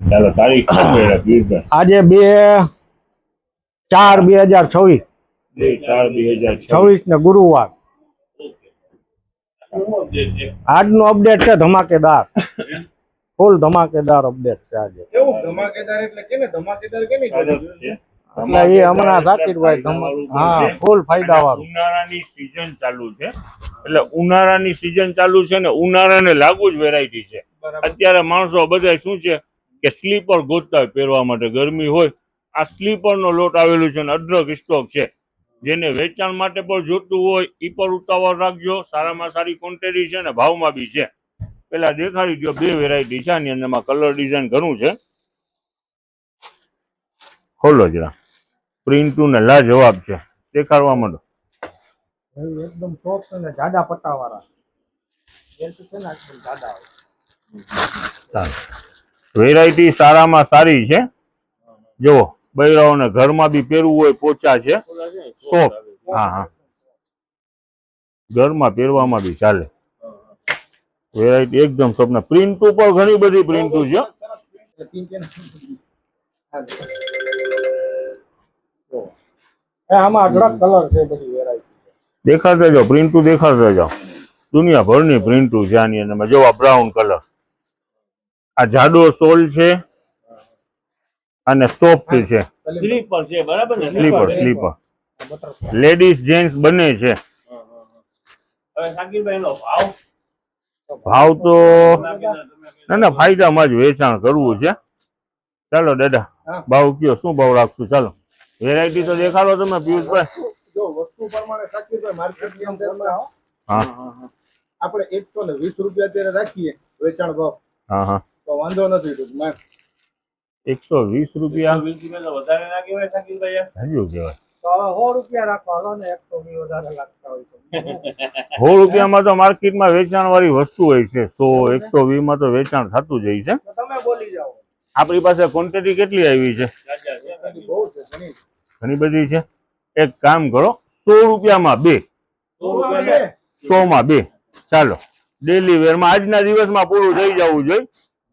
ચાલો તારીખ આજે 2/4/2026 2/4/2026 ને ગુરુવાર। આજનો અપડેટ છે ધમાકેદાર, ફૂલ ધમાકેદાર અપડેટ છે આજે। કેવું ધમાકેદાર એટલે કેને ધમાકેદાર કેની સરસ છે। એટલે એ હમણાં ઝાકીરભાઈ હા ફૂલ ફાયદા વાળું। ઉનાળાની સીઝન ચાલુ છે એટલે ઉનાળાની સીઝન ચાલુ છે ને ઉનાળાને લાગુ જ વેરાયટી છે। અત્યારે માણસો બધા શું છે કે સ્લીપર ગોતતા હોય પહેરવા માટે, ગરમી હોય। આ સ્લીપરનો લોટ આવેલું છે ને અઢળક સ્ટોક છે। જેને વેચાણ માટે પણ જોતું હોય એ પણ ઉતાવળ રાખજો। સારામાં સારી ક્વોન્ટિટી છે ને ભાવમાં બી છે। પેલા દેખાડી દો, બે વેરાયટી છે આની અંદરમાં, કલર ડિઝાઇન ઘણું છે। ખોલો જરા, પ્રિન્ટુ ને લાજવાબ છે, દેખાડવા માંડો। એકદમ સોફ્ટ અને જાડા પટ્ટા વાળા છે ને, એકદમ જાડા આવે। વેરાયટી સારામાં સારી છે। જુઓ, બૈરાઓને ઘરમાં બી પહેરવું હોય પોચા છે, સોફ્ટ। હા હા, ઘરમાં પહેરવામાં બી ચાલે। વેરાયટી એકદમ સોફ્ટ। પ્રિન્ટુ પર ઘણી બધી પ્રિન્ટુ છે। આમાં અઢળક કલર છે, બધી વેરાયટી દેખાડતા જાઓ, પ્રિન્ટુ દેખાડતા જાઓ। દુનિયાભરની પ્રિન્ટુ છે આની અંદરમાં। જો આ બ્રાઉન કલર, આ જાડો સોલ છે અને સોફ્ટ છે, સ્લીપર છે બરાબર ને? સ્લીપર સ્લીપર લેડીઝ જેન્ટ્સ બંને છે। હવે સાકીરભાઈ નો ભાવ ભાવ તો ના ફાયદામાં જ વેચાણ કરવું છે। ચાલો દાદા, ભાવ કયો, શું ભાવ રાખશું? ચાલો, વેરાયટી તો દેખાડો તમે પિયુષભાઈ। જો વસ્તુ પ્રમાણે સાકીરભાઈ માર્કેટની અંદરમાં હા આપણે 120 રૂપિયા અત્યારે રાખીએ વેચાણ ભાવ। હા હા, તો વાંધો નથી ટૂંકમાં। 120 રૂપિયા 120 રૂપિયા તો વધારે ના કહેવાય સાકીરભાઈ? હજુ કહેવાય। તો હવે 100 રૂપિયા રાખો, હાલો ને 120 વધારે લાગતા હોય તો। 100 રૂપિયામાં તો માર્કેટમાં વેચાણ વાળી વસ્તુ હોય છે। 100 120 માં તો વેચાણ થતું જ હોય છે। તમે બોલી જાઓ। આપણી પાસે ક્વોન્ટિટી કેટલી આવી છે? બહુ છે ઘણી। ઘણી બધી છે। એક કામ કરો, 100 રૂપિયામાં બે, 100 માં બે। ચાલો, ડેલી વેરમાં આજના દિવસમાં પૂરું થઈ જવું જોઈએ।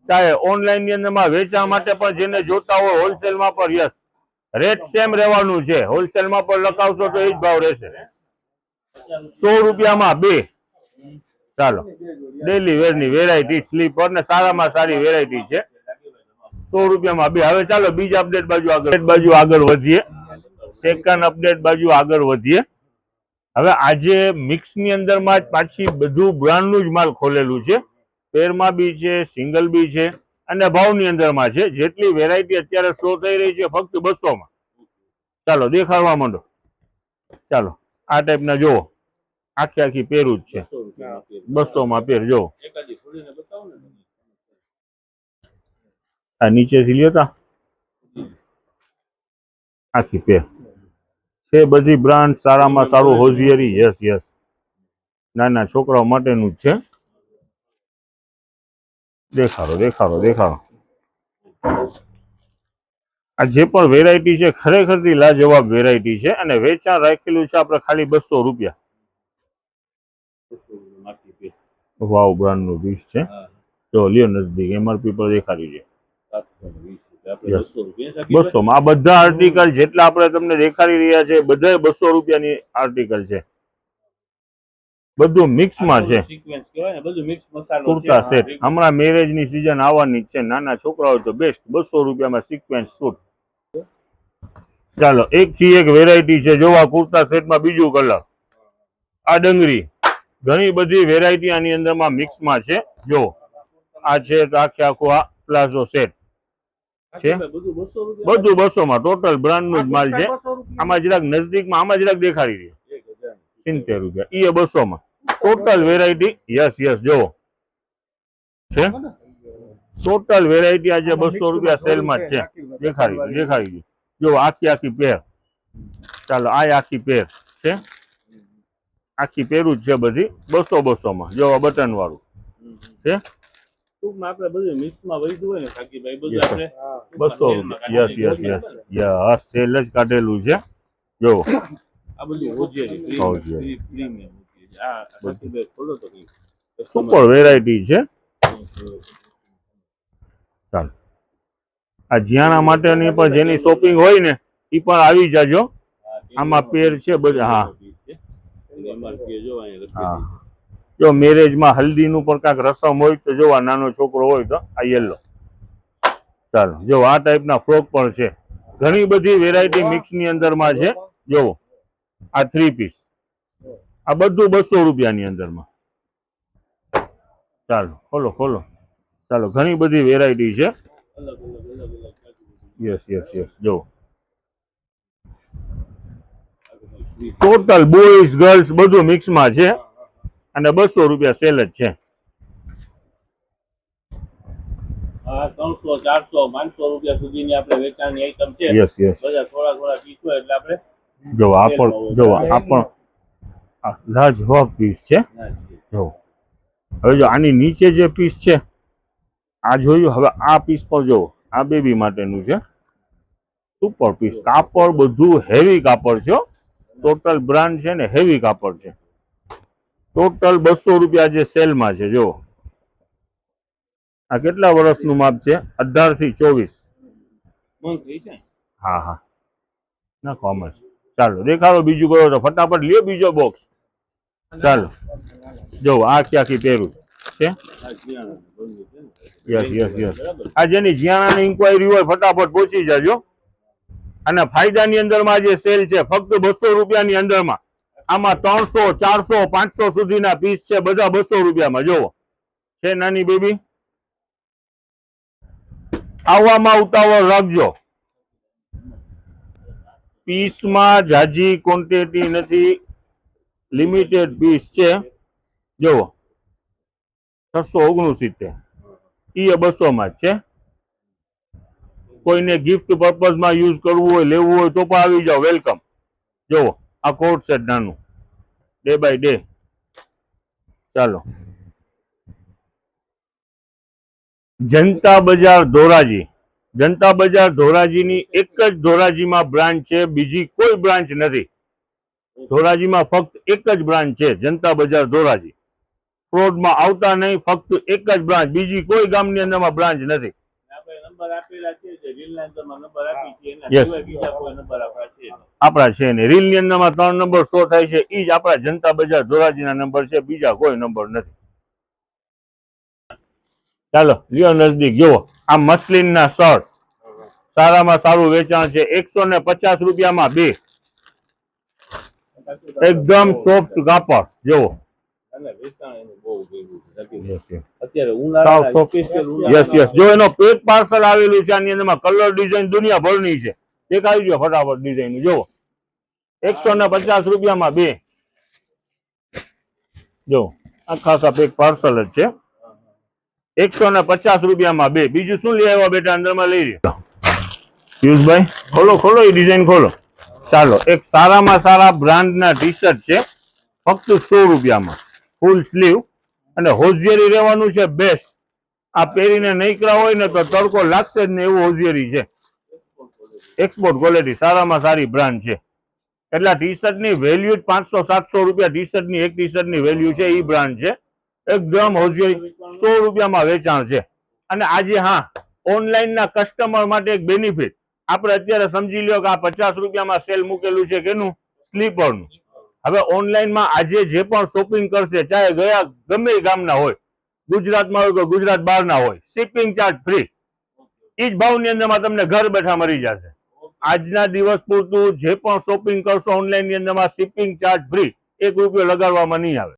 ચાહે ઓનલાઈન ની અંદરમાં વેચાણ માટે પણ જેને જોતા હોય હોલસેલમાં પણ યસ, રેટ સેમ રહેવાનું છે। હોલસેલમાં પણ લખાવશો તો એ જ ભાવ રહેશે। 100 રૂપિયામાં બે। ચાલો, ડેલી વેરની વેરાયટી સ્લીપર ને સારામાં સારી વેરાયટી છે। 100 રૂપિયામાં બે। હવે ચાલો બીજા અપડેટ બાજુ આગળ વધીએ। સેકન્ડ અપડેટ બાજુ આગળ વધીએ। હવે આજે મિક્સ ની અંદરમાં જ પાછી બધું બ્રાન્ડનું જ માલ ખોલેલું છે। પેરમાં બી છે, સિંગલ બી છે અને ભાવની અંદરમાં છે। જેટલી વેરાયટી અત્યારે શો થઈ રહી છે ફક્ત 200 માં। ચાલો દેખાડવા માંડો। ચાલો, આ ટાઈપના જુઓ, આખી પેરું જ છે, 200 માં પેર। જો આ નીચેથી લ્યો તા, આખી પેર છે। બધી બ્રાન્ડ સારામાં સારું હોઝિયરી, યસ યસ, નાના છોકરાઓ માટેનું જ છે। દેખાડો દેખાડો દેખાડો। આ જે પણ વેરાયટી છે ખરેખરથી લાજવાબ વેરાયટી છે અને વેચાણ રાખેલું છે આપણે ખાલી 200 રૂપિયા। વાવ બ્રાન્ડનું પીસ છે। તો લ્યો નજદીક, એમઆરપી પર દેખાડી છે 200 માં। આ બધા આર્ટિકલ જેટલા આપણે તમને દેખાડી રહ્યા છે બધા 200 રૂપિયાની આર્ટિકલ છે। બધું મિક્સમાં છે, કુર્તા સેટ। હમણાં મેરેજની સિઝન આવવાની જ છે, નાના છોકરાઓ તો બેસ્ટ। 200 રૂપિયામાં સિક્વેન્સ સૂટ। ચાલો, એક થી એક વેરાયટી છે। જોવા કુર્તા સેટમાં બીજું કલર, આ ડંગરી, ઘણી બધી વેરાયટી આની અંદરમાં મિક્સમાં છે। જો આ છે તો આખું આ પ્લાઝો સેટ છે, બધું 200 માં। ટોટલ બ્રાન્ડનું જ માલ છે। આમાં જરાક નજદીકમાં, આમાં જરાક દેખાડી દે, 70 રૂપિયા, એ 200 માં। ટોટલ વેરાયટી, યસ યસ, જો છે ટોટલ વેરાયટી આજે 200 રૂપિયા સેલમાં જ છે। દેખાડી દે, જો આખી પેર। ચાલો, આ આખી પેર છે, આખી પેરું જ છે બધી 200 માં। જો બટન વાળું છે, આપણે બધું મિક્સમાં વૈધું હોય ને સાકીરભાઈ, બધું આપણે 200 yes yes yes yes, cell જ કાઢેલું છે। જો આ બધું હોજિયરી પ્રીમિયમ આ સાકીરભાઈ ખોલો તો સુપર વેરાયટી છે। ચાલો, આ જીયાણા માટેની પણ જેની શોપિંગ હોય ને એ પણ આવી જાજો. આમાં પેર છે બધા. હા હા, જો મેરેજમાં હલ્દીનું પણ કાંઈક રસમ હોય તો જો આ નાનો છોકરો હોય તો આ યલો. ચાલો જો આ ટાઈપના ફ્રોક પણ છે. ઘણી બધી વેરાયટી મિક્સની અંદરમાં છે. જો આ 3 પીસ, આ બધું 200 રૂપિયાની અંદરમાં. ચાલો ખોલો ખોલો. ચાલો ઘણી બધી વેરાયટી છે. Yes yes yes. જો ટોટલ બોયઝ ગર્લ્સ બધું મિક્સમાં છે અને 200 રૂપિયા સેલ જ છે. 300, 400, 500 રૂપિયા સુધીની આપણે વેચાણની આઈટમ છે. Yes yes. બધા થોડા થોડા પીસ હોય એટલે આપણે જો આ પણ જો આ પણ લાર્જ વર્ક પીસ છે. જો હવે જો આની નીચે જે પીસ છે આ જોયું. હવે આ પીસ પણ જો આ બેબી માટેનું છે. Super piece. કાપડ બધું હેવી કાપડ છે. ટોટલ બ્રાન્ડ છે ને હેવી કાપડ છે. ટોટલ 200 રૂપિયા જે સેલમાં છે. જો આ કેટલા વર્ષનું માપ છે? 18 થી 24. હા હા ના કોમર્સ. ચાલો દેખાડો બીજું કરો તો ફટાફટ લ્યો બીજો બોક્સ. ચાલો જો આ ક્યાંથી પહેરું છે. Yes yes yes. આ જેની જીયાણાની ઇન્ક્વાયરી હોય ફટાફટ પહોંચી જાજો. અને ફાયદાની અંદરમાં જે સેલ છે ફક્ત 200 રૂપિયાની અંદરમાં. આમાં 300, 400, 500 સુધીના પીસ છે. બધા 200 રૂપિયામાં. જોવો છે નાની બેબી. આવવામાં ઉતાવળ રાખજો. પીસમાં જાજી ક્વોન્ટિટી નથી, લિમિટેડ પીસ છે. જોવો 669 એ 200 માં જ છે. કોઈને ગિફ્ટ પર્પઝમાં યુઝ કરવું હોય, લેવું હોય તો પણ આવી જાઓ. વેલકમ. જોવો આ કોટ સેટ નાનું ડે બાય ડે. ચાલો જનતા બજાર ધોરાજી. જનતા બજાર ધોરાજીની એક જ ધોરાજીમાં બ્રાન્ચ છે. બીજી કોઈ બ્રાન્ચ નથી. ધોરાજીમાં ફક્ત એક જ બ્રાન્ચ છે, જનતા બજાર ધોરાજી. ફ્રોડમાં આવતા નહીં. ફક્ત એક જ બ્રાન્ચ, બીજી કોઈ ગામની અંદરમાં બ્રાન્ચ નથી. આપણા છે ને રીલ ની અંદરમાં 3 નંબર શો થાય છે. એ જ આપણા જનતા બજાર ધોરાજીના નંબર છે. બીજા કોઈ નંબર નથી. ચાલો લ્યો નજદીક. જુઓ આ મસલિનના શર્ટ સારામાં સારું વેચાણ છે. 150 રૂપિયામાં 2. એકદમ સોફ્ટ કાપડ. જુઓ યસ યસ. જો એનો પેક પાર્સલ આવેલું છે. આની અંદરમાં કલર ડિઝાઇન દુનિયાભરની છે. દેખાડી દો ફટાફટ ડિઝાઇન. જુઓ 150 રૂપિયામાં 2. જો આખા પેક પાર્સલ જ છે. 150 રૂપિયામાં 2. બીજું શું લઈ આવ્યા બેટા? અંદરમાં લઈ રહ્યો પિયુષભાઈ. ખોલો ખોલો એ ડિઝાઇન ખોલો. ચાલો એક સારામાં સારા બ્રાન્ડના ટી શર્ટ છે ફક્ત 100 રૂપિયામાં. ફૂલ સ્લીવ અને હોશિયારી રહેવાનું છે બેસ્ટ. આ પહેરીને નીકળ્યા હોય ને તો તડકો લાગશે જ ને એવું હોશિયારી છે. એક્સપોર્ટ ક્વોલિટી સારામાં સારી બ્રાન્ડ છે. એટલા ટી શર્ટની વેલ્યુ જ 500-700 રૂપિયા. ટી શર્ટની એક ટી શર્ટની વેલ્યુ છે. એ બ્રાન્ડ છે. એકદમ હોશિયારી 100 રૂપિયામાં વેચાણ છે. અને આજે હા ઓનલાઈનના કસ્ટમર માટે એક બેનિફિટ. આપણે અત્યારે સમજી લ્યો કે આ 50 રૂપિયામાં સેલ મૂકેલું છે કેનું? સ્લીપરનું. હવે ઓનલાઈનમાં આજે જે પણ શોપિંગ કરશે, ચાહે ગયા ગમે ગામના હોય, ગુજરાતમાં હોય કે ગુજરાત બહારના હોય, શિપિંગ ચાર્જ ફ્રી. એ જ ભાવની અંદરમાં તમને ઘર બેઠા મળી જશે. આજના દિવસ પૂરતું જે પણ શોપિંગ કરશો ઓનલાઈનની અંદરમાં શિપિંગ ચાર્જ ફ્રી. 1 રૂપિયો લગાડવામાં નહીં આવે.